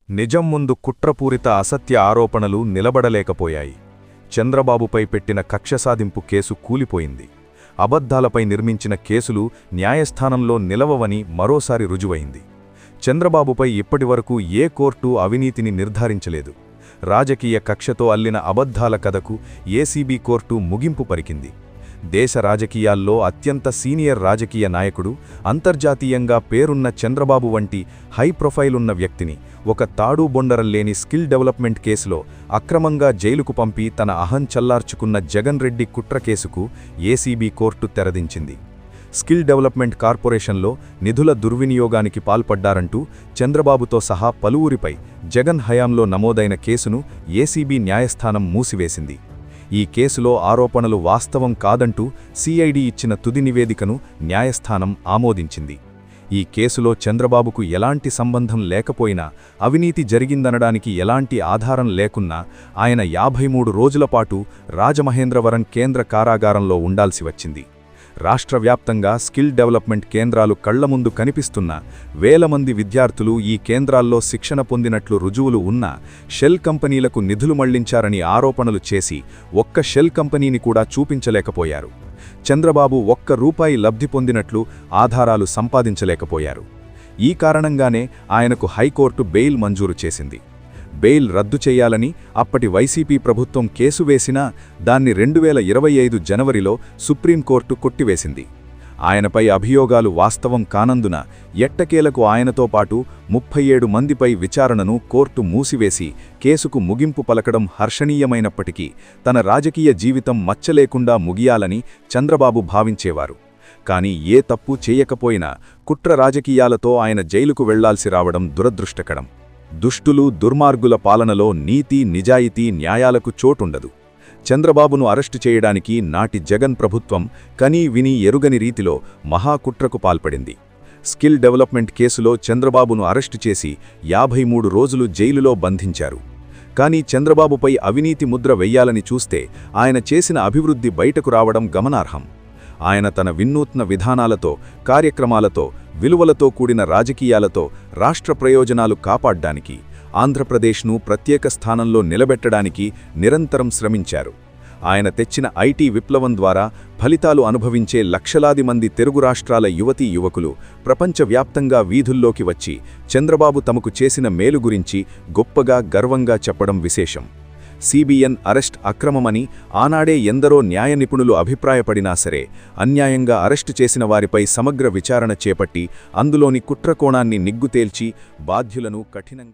నిజం ముందు కుట్రపూరిత అసత్య ఆరోపణలు నిలబడలేకపోయాయి. చంద్రబాబుపై పెట్టిన కక్షసాధింపు కేసు కూలిపోయింది. అబద్ధాలపై నిర్మించిన కేసులు న్యాయస్థానంలో నిలవవని మరోసారి రుజువైంది. చంద్రబాబుపై ఇప్పటివరకు ఏ కోర్టు అవినీతిని నిర్ధారించలేదు. రాజకీయ కక్షతో అల్లిన అబద్ధాల కథకు ఏసీబీ కోర్టు ముగింపు పలికింది. దేశ రాజకీయాల్లో అత్యంత సీనియర్ రాజకీయ నాయకుడు, అంతర్జాతీయంగా పేరున్న చంద్రబాబు వంటి హై ప్రొఫైల్ ఉన్న వ్యక్తిని ఒక తాడూబొండరల్లేని స్కిల్ డెవలప్మెంట్ కేసులో అక్రమంగా జైలుకు పంపి తన అహం చల్లార్చుకున్న జగన్ రెడ్డి కుట్ర కేసుకు ఏసీబీ కోర్టు తెరదించింది. స్కిల్ డెవలప్మెంట్ కార్పొరేషన్లో నిధుల దుర్వినియోగానికి పాల్పడ్డారంటూ చంద్రబాబుతో సహా పలువురిపై జగన్ హయాంలో నమోదైన కేసును ఏసీబీ న్యాయస్థానం మూసివేసింది. ఈ కేసులో ఆరోపణలు వాస్తవం కాదంటూ సిఐడి ఇచ్చిన తుది నివేదికను న్యాయస్థానం ఆమోదించింది. ఈ కేసులో చంద్రబాబుకు ఎలాంటి సంబంధం లేకపోయినా, అవినీతి జరిగిందనడానికి ఎలాంటి ఆధారం లేకున్నా ఆయన 53 రోజులపాటు రాజమహేంద్రవరం కేంద్ర కారాగారంలో ఉండాల్సి వచ్చింది. రాష్ట్ర వ్యాప్తంగా స్కిల్ డెవలప్మెంట్ కేంద్రాలు కళ్లముందు కనిపిస్తున్న వేల మంది విద్యార్థులు ఈ కేంద్రాల్లో శిక్షణ పొందినట్లు రుజువులు ఉన్నా షెల్ కంపెనీలకు నిధులు మళ్లించారని ఆరోపణలు చేసి ఒక్క షెల్ కంపెనీని కూడా చూపించలేకపోయారు. చంద్రబాబు ₹1 లబ్ధి పొందినట్లు ఆధారాలు సంపాదించలేకపోయారు. ఈ కారణంగానే ఆయనకు హైకోర్టు బెయిల్ మంజూరు చేసింది. బెయిల్ రద్దు చేయాలని అప్పటి వైసీపీ ప్రభుత్వం కేసు వేసినా దాన్ని 2025 జనవరిలో సుప్రీంకోర్టు కొట్టివేసింది. ఆయనపై అభియోగాలు వాస్తవం కానందున ఎట్టకేలకు ఆయనతో పాటు 37 మందిపై విచారణను కోర్టు మూసివేసి కేసుకు ముగింపు పలకడం హర్షణీయమైనప్పటికీ తన రాజకీయ జీవితం మచ్చలేకుండా ముగియాలని చంద్రబాబు భావించేవారు. కానీ ఏ తప్పు చేయకపోయినా కుట్ర రాజకీయాలతో ఆయన జైలుకు వెళ్లాల్సి రావడం దురదృష్టకరం. దుష్టులు, దుర్మార్గుల పాలనలో నీతి, నిజాయితీ, న్యాయాలకు చోటుండదు. చంద్రబాబును అరెస్టు చేయడానికి నాటి జగన్ ప్రభుత్వం కనీ విని ఎరుగని రీతిలో మహాకుట్రకు పాల్పడింది. స్కిల్ డెవలప్మెంట్ కేసులో చంద్రబాబును అరెస్టు చేసి 53 రోజులు జైలులో బంధించారు. కానీ చంద్రబాబుపై అవినీతి ముద్ర వెయ్యాలని చూస్తే ఆయన చేసిన అభివృద్ధి బయటకు రావడం గమనార్హం. ఆయన తన వినూత్న విధానాలతో, కార్యక్రమాలతో, విలువలతో కూడిన రాజకీయాలతో రాష్ట్ర ప్రయోజనాలు కాపాడ్డానికి, ఆంధ్రప్రదేశ్ను ప్రత్యేక స్థానంలో నిలబెట్టడానికి నిరంతరం శ్రమించారు. ఆయన తెచ్చిన ఐటీ విప్లవం ద్వారా ఫలితాలు అనుభవించే లక్షలాది మంది తెలుగు రాష్ట్రాల యువతీ యువకులు ప్రపంచవ్యాప్తంగా వీధుల్లోకి వచ్చి చంద్రబాబు తమకు చేసిన మేలు గురించి గొప్పగా, గర్వంగా చెప్పడం విశేషం. సిబిఎన్ అరెస్ట్ అక్రమమని ఆనాడే ఎందరో న్యాయ నిపుణులు అభిప్రాయపడినా సరే, అన్యాయంగా అరెస్టు చేసిన వారిపై సమగ్ర విచారణ చేపట్టి అందులోని కుట్రకోణాన్ని నిగ్గుతేల్చి బాధ్యులను కఠినంగా